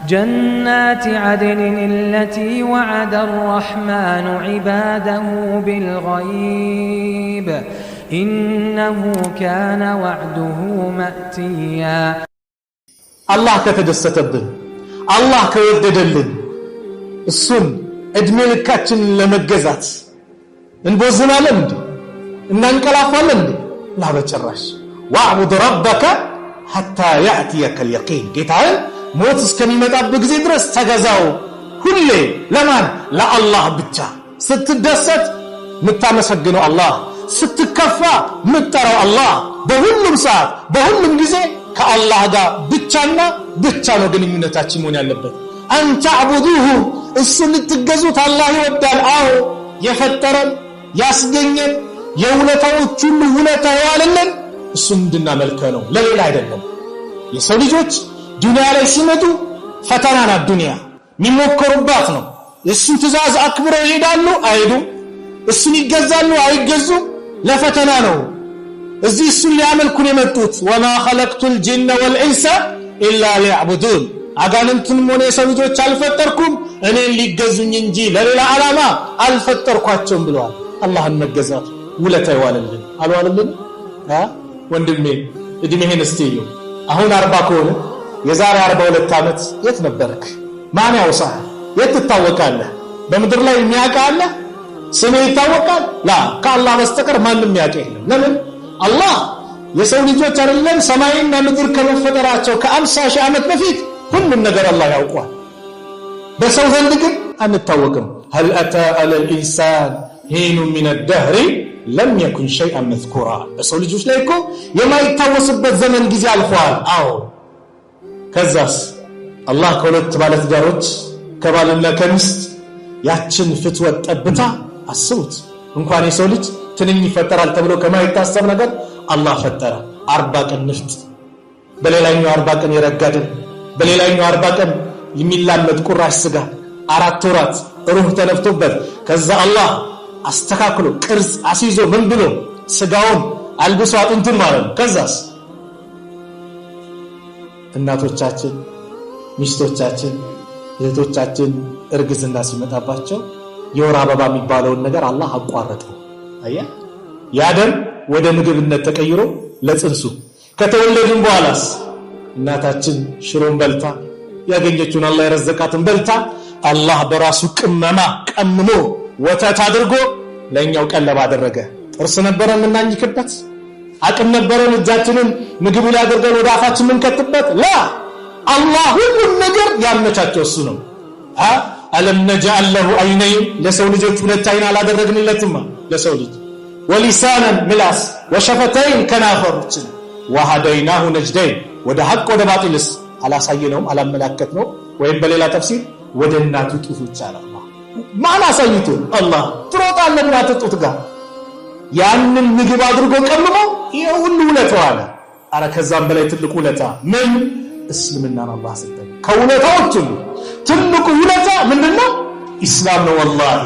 جنات عدن التي وعد الرحمن عباده بالغيب إنه كان وعده مأتيا الله كتدستبن الله كوددልን እሱን እድሜ ልካችን ለመገዛት እንቦዝናለን እንዴ እናንቀላፋለን እንዴ لا በጭራሽ واعبد ربك حتى يأتيك اليقين ጌታህን ሞት እስከሚመጣበት ጊዜ ድረስ ተገዛው ሁሌ ለማን ለአላህ ብቻ ስትደሰት ምታመሰግነው አላህ ስትከፋ ምትጠራው አላህ በሁሉም ሰዓት በሁሉም ጊዜ ከአላህ ጋር ብቻና ብቻ ነው ግንኙነታችን መሆን ያለበት أن تعبدوه እሱን ልትገዙት አላህ ይወዳል አዎ የፈጠረን ያስገኘን የውለታዎች ሁሉ ውለታ ያለልን እሱን እንድናመልከው ነው ለሌላ አይደለም የሰው ልጆች ዱንያ ላይ ሲመጡ ፈተና ናት ዱንያ የሚሞከሩባት ነው እሱን ትእዛዝ አክብረው ይሄዳሉ አይሄዱም እሱን ይገዛሉ አይገዙም ለፈተና ነው እዚህ እሱን ሊያመልኩ ነው የመጡት وما خلقت الجن والانس الا ليعبدون አጋንንቱን ሆነ የሰው ልጆች አልፈጠርኩም እኔን ሊገዙኝ እንጂ ለሌላ ዓላማ አልፈጠርኳቸውም ብለዋል አላህን መገዛት ውለታ ይዋልልን አልዋልልን ወንድሜ እድሜህን እስቲዩ አሁን 40 ከሆነ የዛሬ 42 ዓመት የት ነበርክ ማን ያውሳህ የት ትታወቃለህ በመድር ላይ የሚያውቃለ ስሜ ይታወቃል ላ ከአላህ በስተቀር ማንም ያውቅ የለም ለምን አላህ የሰው ልጆች አይደለም ሰማይና ምድር ከመፈጠራቸው ከ50 ሺህ ዓመት በፊት ሁሉም ነገር አላህ ያውቃል በሰው ዘንድ ግን አንታወቅም هل اتى على الانسان حين من الدهر لم يكن شيئا مذكورا በሰው ልጆች ላይ እኮ የማይታወስበት ዘመን ጊዜ አልፏል አዎ ከዛስ አላህ ከሁለት ባለትዳሮች ከባልና ከሚስት ያችን ፍትወት ጠብታ አስቡት እንኳን የሰው ልጅ ትንኝ ይፈጠራል ተብሎ ከማይታሰብ ነገር አላህ ፈጠረ 40 ቀን ንፍጥ በሌላኛው 40 ቀን የረጋደን በሌላኛው 40 ቀን የሚላመድ ቁራሽ ስጋ 4 ወራት ሩህ ተነፍቶበት ከዛ አላህ አስተካክሎ ቅርጽ አስይዞ ምን ብሎ ስጋውን አልብሶ አጥንቱን ማለት ከዛስ እናቶቻችን ሚስቶቻችን እህቶቻችን እርግዝና ሲመጣባቸው የወር አበባ የሚባለውን ነገር አላህ አቋረጠው አያ ያደም ወደ ምግብነት ተቀይሮ ለጽንሱ ከተወለዱም በኋላስ እናታችን ሽሮን በልታ ያገኘችውን አላህ የረዘቃትን በልታ አላህ በራሱ ቅመማ ቀምሞ ወተት አድርጎ ለኛው ቀለብ አደረገ ጥርስ ነበረን እናኝክበት አቅም ነበረን እጃችንን ምግብ ላይ አድርገን ወደ አፋችን ምንከትበት ላ አላህ ሁሉም ነገር ያመቻቸው እሱ ነው አለም ነጃል له عينين ለሰው ልጆች ሁለት አይን አላደረግንለትም ለሰው ልጅ ولسانا ملاس وشفتين كنافرችን وهديناه نجدين ወደ ሐቅ ወደ ባጢልስ አላሳየነውም አላመላከትነው ወይም በሌላ ተፍሲር ወደ እናቱ ጡት ይቻላል ማን አሳይቶ አላህ ትሮጣለና ተጡት ጋር ያንን ምግብ አድርጎ ቀምሞ ይሁን ውለታው አረ ከዛም በላይ ትልቁ ውለታ ምን እስልምናን አላህ ሰጠን ከውለታዎቹ ትልቁ ውለታ ምንድነው ኢስላም ነው والله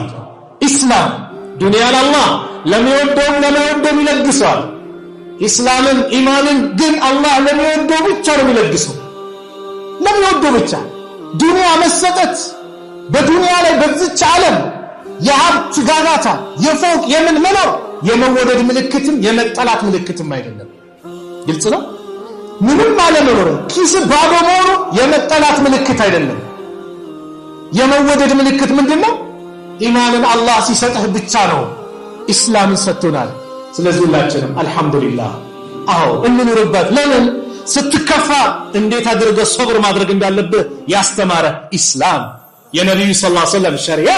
ኢስላም ዱንያን አላህ ለሚወደው ይለግሳል ኢስላምን ኢማንን ግን አላህ ለሚወደው ብቻ ነው የሚለግሰው ለሚወደው ብቻ ዱንያ መሰጠት በዱንያ ላይ በዚች ዓለም የሀብት ጋጋታ የፎቅ የምን መኖር የመወደድ ምልክትም የመጠላት ምልክትም አይደለም ግልጽ ነው ምንም አለመኖር ኪስ ባዶ መሆኑ የመጠላት ምልክት አይደለም የመወደድ ምልክት ምንድነው ኢማንን አላህ ሲሰጥህ ብቻ ነው ኢስላምን ሰጥቶናል ስለዚህ ሁላችንም አልহামዱሊላህ አዎ እንኑርበት ለምን ስትከፋ እንዴት አድርገህ ሶብር ማድረግ እንዳለብህ ያስተማረ ኢስላም የነብዩ ሰለላሁ ዐለይሂ ወሰለም ሸሪዓ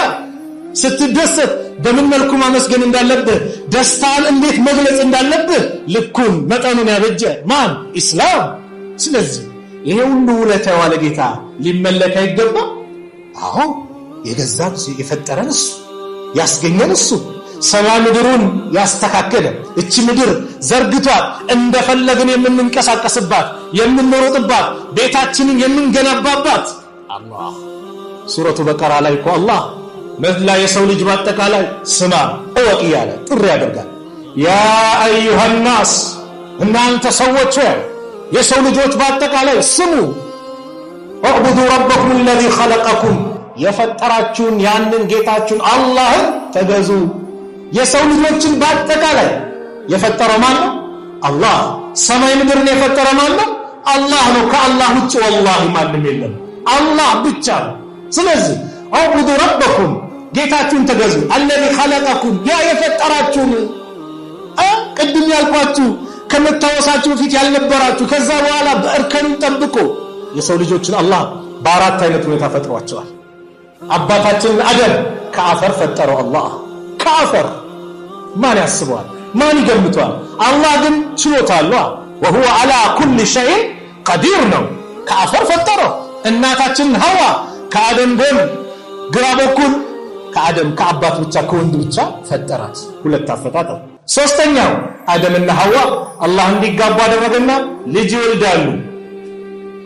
ስትደሰት በምን መልኩ ማመስገን እንዳለብህ ደስታን እንዴት መግለጽ እንዳለብህ ልኩን መጠኑን ያበጀ ማን ኢስላም ስለዚህ ይሄ ሁሉ ውለታ ያለ ጌታ ሊመለክ አይገባ አዎ የገዛት የፈጠረን እሱ ያስገኘን እሱ ሰማይ ምድሩን ያስተካከለ እቺ ምድር ዘርግቷት እንደፈለግን የምንንቀሳቀስባት የምንሮጥባት ቤታችንን የምንገነባባት አላህ ሱረቱ በቀራ ላይ እኮ አላህ መላ የሰው ልጅ ባጠቃላይ ስማ እወቅ ያለ ጥሪ ያደርጋል ያ አዩሃ الناس እናንተ ሰዎች የሰው ልጆች ባጠቃላይ ስሙ اعبدوا ربكم الذي خلقكم የፈጠራችሁን ያንን ጌታችሁን አላህን ተገዙ የሰው ልጆችን በአጠቃላይ የፈጠረው ማን ነው አላህ ሰማይ ምድርን የፈጠረው ማን ነው አላህ ነው ከአላህ ውጭ ወላሂ ማንም የለም አላህ ብቻ ነው ስለዚህ اعبدوا ربكم ጌታችሁን ተገዙ الذي خلقكم ያ የፈጠራችሁን ቅድም ያልኳችሁ ከመታወሳችሁ ፊት ያልነበራችሁ ከዛ በኋላ በእርከን ጠብቆ የሰው ልጆችን አላህ በአራት አይነት ሁኔታ ፈጥሯቸዋል አባታችን አደም ከአፈር ፈጠረው አላህ ከአፈር ማን ያስበዋል ማን ይገምቷል አላህ ግን ችሎታል وهو على كل شيء قدير ነው ከአፈር ፈጠረው እናታችን ሐዋ ከአደም ጎን ግራ በኩል ከአደም ከአባት ብቻ ከወንድ ብቻ ፈጠራት ሁለት አፈጣጠር ሶስተኛው አደምና ሐዋ አላህ እንዲጋቡ አደረገና ልጅ ይወልዳሉ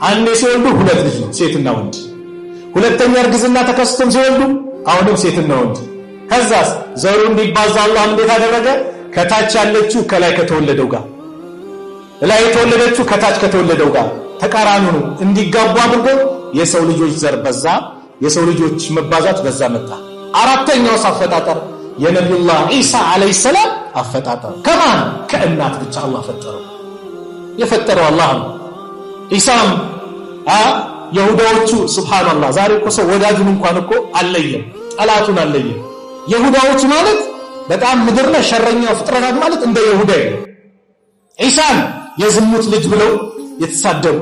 አንዴ ሲወልዱ ሁለት ልጅ ሴትና ወንድ ሁለተኛ እርግዝና ተከስቶም ሲወልዱ አሁንም ሴትና ወንድ ከዛስ ዘሩ እንዲባዛ አላህ እንዴት አደረገ ከታች ያለችው ከላይ ከተወለደው ጋር ላይ የተወለደችው ከታች ከተወለደው ጋር ተቃራኒ ነው እንዲጋቡ አድርጎ የሰው ልጆች ዘር በዛ የሰው ልጆች መባዛት በዛ መጣ አራተኛው አፈጣጠር የነብዩላህ ኢሳ አለይሂ ሰላም አፈጣጠር ከማን ከእናት ብቻ አላህ ፈጠረው የፈጠረው አላህ ነው ኢሳም ይሁዳዎቹ ሱብሃንአላህ ዛሬ እኮ ሰው ወዳጁን እንኳን እኮ አለየም ጠላቱን አለየም ይሁዳዎች ማለት በጣም ምድርና ሸረኛው ፍጥረታት ማለት እንደ ይሁዳ ነው ኢሳን የዝሙት ልጅ ብለው የተሳደቡ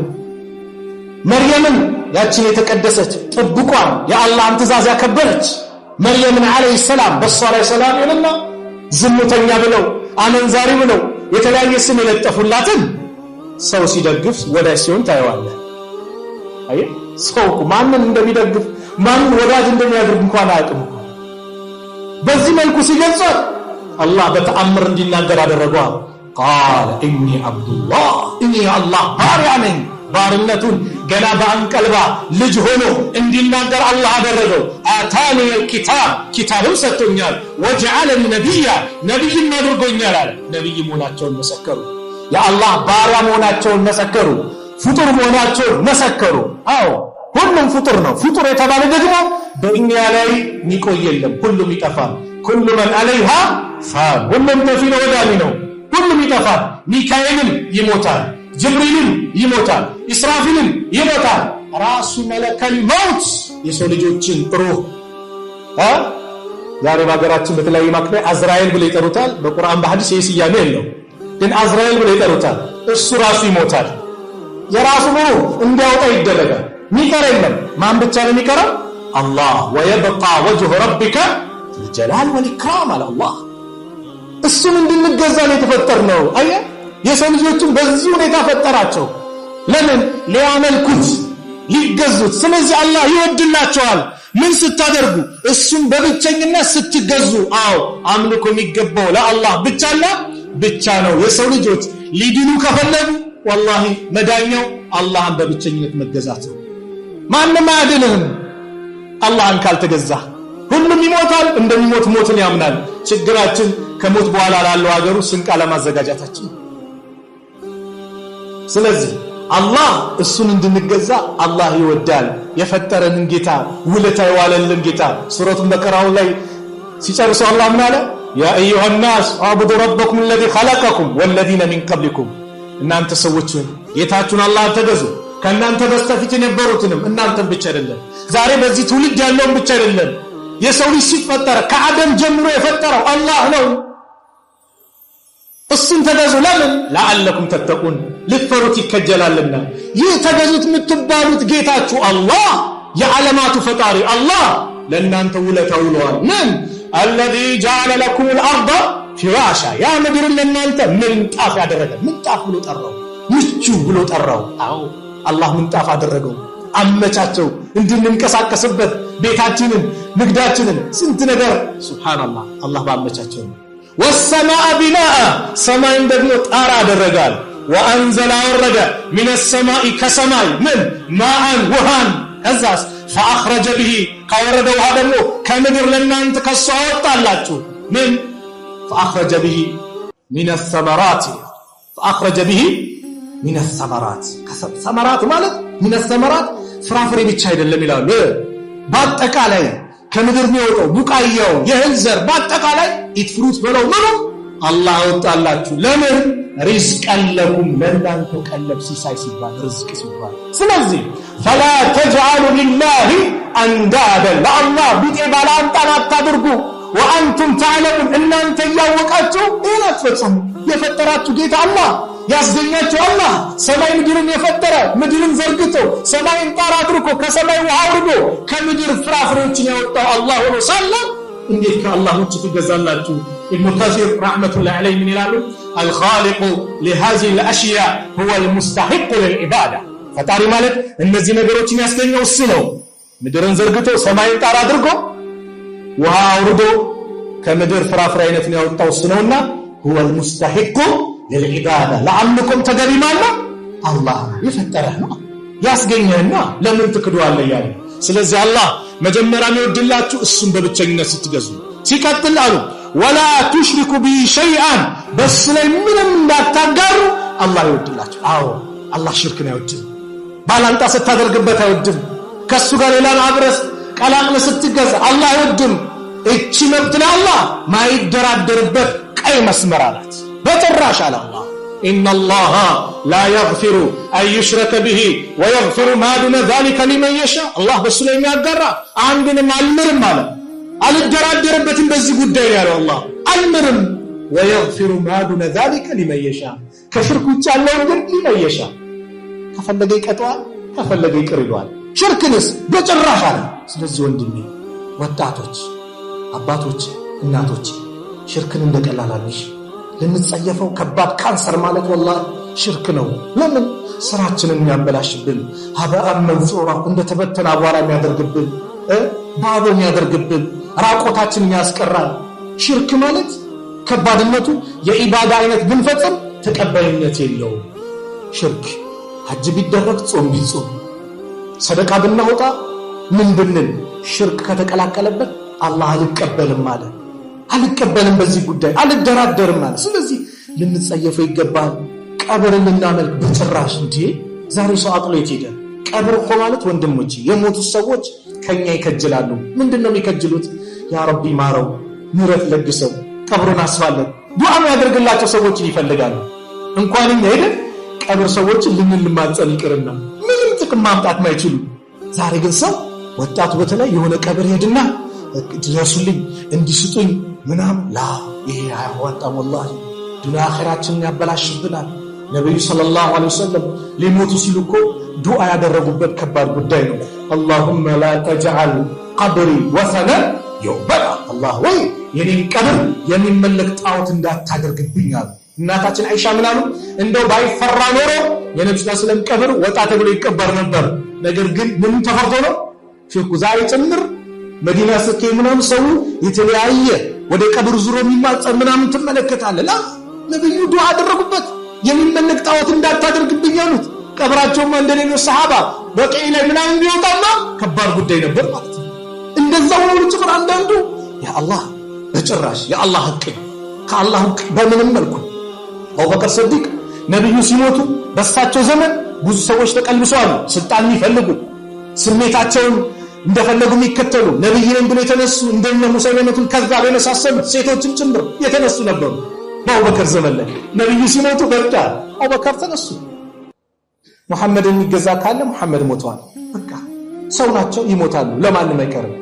መርየምን ያችን የተቀደሰች ጥብቋን የአላህን ትእዛዝ ያከበረች መርየምን አለይሂ ሰላም በሷ ላይ ሰላም ይሁንና ዝሙተኛ ብለው አመንዛሪ ብለው የተለያየ ስም የለጠፉላትን ሰው ሲደግፍ ወዳጅ ሲሆን ታየዋለህ አይ ሰው ማንን እንደሚደግፍ ማንን ወዳጅ እንደሚያደርግ እንኳን አያውቅም በዚህ መልኩ ሲገልጿት አላህ በተአምር እንዲናገር አደረገው قال اني عبد الله اني الله ባሪያ ነኝ ባርነቱን ገና በአንቀልባ ልጅ ሆኖ እንዲናገር አላህ አደረገው አታኒ الكتاب ኪታብን ሰጥቶኛል وجعلني نبيا ነብይም አድርጎኛል አለ ነብይ መሆናቸውን መሰከሩ የአላህ ባሪያ መሆናቸውን መሰከሩ ፍጡር መሆናቸውን መሰከሩ አዎ ሁሉም ፍጡር ነው ፍጡር የተባለ ደግሞ በእኛ ላይ የሚቆይ የለም ሁሉም ይጠፋል كل من عليها فان ሁሉም ተፊነ ወዳሚ ነው ሁሉም ይጠፋል ሚካኤልም ይሞታል ጅብሪልም ይሞታል ኢስራፊልም ይሞታል ራሱ መለከል ሞት የሰው ልጆችን ሩህ ዛሬ በአገራችን በተለያየ ማክለ አዝራኤል ብለው ይጠሩታል በቁርአን በሐዲስ የስያሜ የለው ግን አዝራኤል ብለው ይጠሩታል እሱ ራሱ ይሞታል የራሱ ነው እንዲያወጣ ይደረጋል ሚቀር የለም ማን ብቻ ነው የሚቀረው አላህ ويبقى وجه ربك الجلال والإكرام على الله እሱን እንድንገዛ ነው የተፈጠርነው አየ የሰው ልጆችን በዚህ ሁኔታ ፈጠራቸው ለምን ሊያመልኩት ሊገዙት ስለዚህ አላህ ይወድላቸዋል ምን ስታደርጉ እሱን በብቸኝነት ስትገዙ አዎ አምልኮ የሚገባው ለአላህ ብቻ ነው የሰው ልጆች ሊድኑ ከፈለጉ والله መዳኛው አላህን በብቸኝነት መገዛት ነው ማንንም አያድንም አላህን ካልተገዛ ሁሉም ይሞታል እንደሚሞት ሞትን ያምናል ችግራችን ከሞት በኋላ ላለው ሀገሩ ስንቅ አለማዘጋጃታችን ስለዚህ አላህ እሱን እንድንገዛ አላህ ይወዳል የፈጠረንን ጌታ ውለታ የዋለልን ጌታ ሱረቱ በቀራው ላይ ሲጨርሰው አላህ ምን አለ ያ ايها الناس اعبدوا ربكم الذي خلقكم والذين من قبلكم እናንተ ሰዎች ጌታችሁን አላህ ተገዙ ከናንተ በስተፊት የነበሩትንም እናንተን ብቻ አይደለም ዛሬ በዚህ ትውልድ ያለውን ብቻ አይደለም የሰው ልጅ ሲፈጠር ከአደም ጀምሮ የፈጠረው አላህ ነው እሱን ተገዙ ለምን ለዓለኩም ተተቁን ልትፈሩት ይከጀላልና ይህ ተገዙት የምትባሉት ጌታችሁ አላህ የዓለማቱ ፈጣሪ አላህ ለእናንተ ውለታ ውለዋል ምን الذي جعل لكم الارض فراشا يا ምድር ለእናንተ ምንጣፍ ያደረገ ምንጣፍ ብሎ ጠራው ምቹ ብሎ ጠራው አዎ አላህ ምንጣፍ አደረገው አመቻቸው እንድንንቀሳቀስበት ቤታችንን ንግዳችንን ስንት ነገር ሱብሃንአላህ አላህ ባመቻቸው والسماء بناء ሰማይን ደግሞ ጣራ አደረጋል وانزل ورد من السماء كسماء من ماء وهان ከዛስ فاخرج به ከወረደው ውሃ ደግሞ ከምድር ለእናንተ ከሷወጣላችሁ ምን فاخرج به من الثمرات فاخرج به من الثمرات ثمرات ማለት من الثمرات ፍራፍሬ ብቻ አይደለም ይላሉ። በአጠቃላይ ከምድር የሚወጣው ቡቃያው የእህል ዘር በአጠቃላይ ኢት ፍሩት በለው ነው አላህ አወጣላችሁ። ለምን? ሪዝቀን ለኩም ለእናንተ ቀለብ ሲሳይ ሲባል ርዝቅ ሲባል። ስለዚህ ፈላ ተጅዓሉ ሊላሂ አንዳደን ለአላህ ቢጤ ባላንጣን አታድርጉ። ወአንቱም ተዕለሙን እናንተ እያወቃችሁ ይህን አትፈጽሙ። የፈጠራችሁ ጌታ አላህ፣ ያስገኛችሁ አላህ፣ ሰማይ ምድርን የፈጠረ ምድርን ዘርግቶ ሰማይን ጣራ አድርጎ ከሰማይ ውሃ አውርዶ ከምድር ፍራፍሬዎችን ያወጣው አላህ ሆኖ ሳለ እንዴት ከአላህ ውጭ ትገዛላችሁ? ኢብኑ ከሲር ረሕመቱላሂ ዐለይሂ ምን ይላሉ? አልኻሊቁ ሊሃዚሂ አልአሽያ ሁወ አልሙስተሒቁ ሊልዒባዳ። ፈጣሪ ማለት እነዚህ ነገሮችን ያስገኘው እሱ ነው። ምድርን ዘርግቶ ሰማይን ጣራ አድርጎ ውሃ አውርዶ ከምድር ፍራፍሬ አይነት ነው ያወጣው እሱ ነውና ሁወ አልሙስተሒቁ ሊልዒባዳ። ለአምልኮም ተገቢ ማለት አላህ የፈጠረህ ነው ያስገኘህና ለምን ትክደዋለህ ያለ። ስለዚህ አላህ መጀመሪያ የሚወድላችሁ እሱን በብቸኝነት ስትገዙ፣ ሲቀጥል አሉ ወላ ቱሽሪኩ ቢሂ ሸይአን በሱ ላይ ምንም እንዳታጋሩ አላህ ይወድላችሁ። አዎ አላህ ሽርክን አይወድም። ባላንጣ ስታደርግበት አይወድም። ከሱ ጋር ሌላን አብረስ ቀላቅለ ስትገዛ አላህ አይወድም። እቺ መብት ለአላህ ማይደራደርበት ቀይ መስመር አላት። በጭራሽ አለ አላህ ኢነላሃ ላ የግፊሩ አን ዩሽረከ ቢሂ ወየግፊሩ ማ ዱነ ዛሊከ ሊመን የሻ። አላህ በሱ ላይ የሚያጋራ አንድንም አልምርም አለ። አልደራደርበትም በዚህ ጉዳይ ያለው አላህ አልምርም። ወየግፊሩ ማ ዱነ ዛሊከ ሊመን የሻ ከሽርክ ውጭ ያለውን ግን ሊመን የሻ ከፈለገ ይቀጣዋል፣ ከፈለገ ይቅር ይለዋል። ሽርክንስ በጭራሽ አለ። ስለዚህ ወንድሜ፣ ወጣቶች፣ አባቶች፣ እናቶች ሽርክን እንደቀላላልሽ ልንጸየፈው ከባድ ካንሰር ማለት ወላሂ ሽርክ ነው። ለምን? ስራችንን የሚያበላሽብን ሀበአን መንሱራ እንደተበተነ አቧራ የሚያደርግብን ባዶ የሚያደርግብን ራቆታችንን ያስቀራል። ሽርክ ማለት ከባድነቱ የኢባዳ አይነት ብንፈጽም ተቀባይነት የለውም። ሽርክ ሐጅ ቢደረግ ጾም ቢጾም ሰደቃ ብናወጣ ምን ብንል ሽርክ ከተቀላቀለበት አላህ አልቀበልም ማለት አልቀበልም፣ በዚህ ጉዳይ አልደራደርም ማለት። ስለዚህ ልንጸየፈው ይገባል። ቀብርን ልናመልክ በጭራሽ እንዴ! ዛሬ ሰው አጥሎ የት ሄደ? ቀብር እኮ ማለት ወንድሞቼ የሞቱ ሰዎች ከኛ ይከጅላሉ። ምንድነው የሚከጅሉት? ያ ረቢ ማረው፣ ምህረት ለግሰው፣ ቀብሩን አስፋለን፣ ዱዓ ያደርግላቸው ሰዎችን ይፈልጋሉ። እንኳን እኛ ሄደን ቀብር ሰዎችን ልንማጸን ይቅርና ምንም ጥቅም ማምጣት ማይችሉ። ዛሬ ግን ሰው ወጣቱ በተለይ የሆነ ቀብር ሄድና ድረሱልኝ እንዲስጡኝ ምናምን ላ ይሄ አያዋጣም። ወላሂ ዱንያ አኺራችንን ያበላሽብናል። ነብዩ ሰለላሁ ዐለይሂ ወሰለም ሊሞቱ ሲሉ እኮ ዱዓ ያደረጉበት ከባድ ጉዳይ ነው። አላሁመ ላ ተጅዐል ቀብሪ ወሰነን ዩዕበድ። አላህ ወይ የኔን ቀብር የሚመለክ ጣዖት እንዳታደርግብኝ አሉ። እናታችን አይሻ ምን አሉ? እንደው ባይፈራ ኖሮ የነብዩ ሰለላሁ ዐለይሂ ወሰለም ቀብር ወጣ ተብሎ ይቀበር ነበር። ነገር ግን ምን ተፈርቶ ነው? ሽርኩ ዛሬ ጭምር መዲና ስትሄድ ምናምን ሰው የተለያየ ወደ ቀብር ዙሮ የሚማጸን ምናምን ትመለከታለህ። ነብዩ ዱዓ አደረጉበት። የሚመለክ ጣዖት እንዳታደርግብኝ አሉት። ቀብራቸውማ እንደሌሎች ሰሃባ በቀይ ላይ ምናምን ቢወጣማ ከባድ ጉዳይ ነበር ማለት ነው። እንደዛው ነው ጭፍራ አንዳንዱ ያ አላህ በጭራሽ የአላህ ሐቅ ከአላህ ሐቅ በምንም መልኩ አቡበከር ሲዲቅ ነብዩ ሲሞቱ በሳቸው ዘመን ብዙ ሰዎች ተቀልብሰዋል። ስልጣን ይፈልጉ ስሜታቸውን እንደፈለጉ የሚከተሉ ነብይ ነን ብለው የተነሱ እንደነ ሙሰይለመቱል ከዛብ የመሳሰሉ ሴቶችን ጭምር የተነሱ ነበሩ። በአቡበከር ዘመን ላይ ነብዩ ሲሞቱ በቃ አቡበከር ተነሱ። መሐመድ የሚገዛ ካለ መሐመድ ሞተዋል። በቃ ሰው ናቸው ይሞታሉ፣ ለማንም አይቀርም።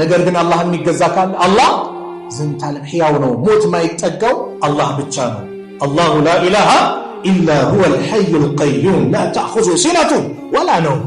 ነገር ግን አላህ የሚገዛ ካለ አላህ ዘንታለም ሕያው ነው። ሞት ማይጠጋው አላህ ብቻ ነው። አላሁ ላ ኢላሃ ኢላ ሁወል ሐዩል ቀዩም ላ ተእኹዙሁ ሲነቱን ወላ ነውም።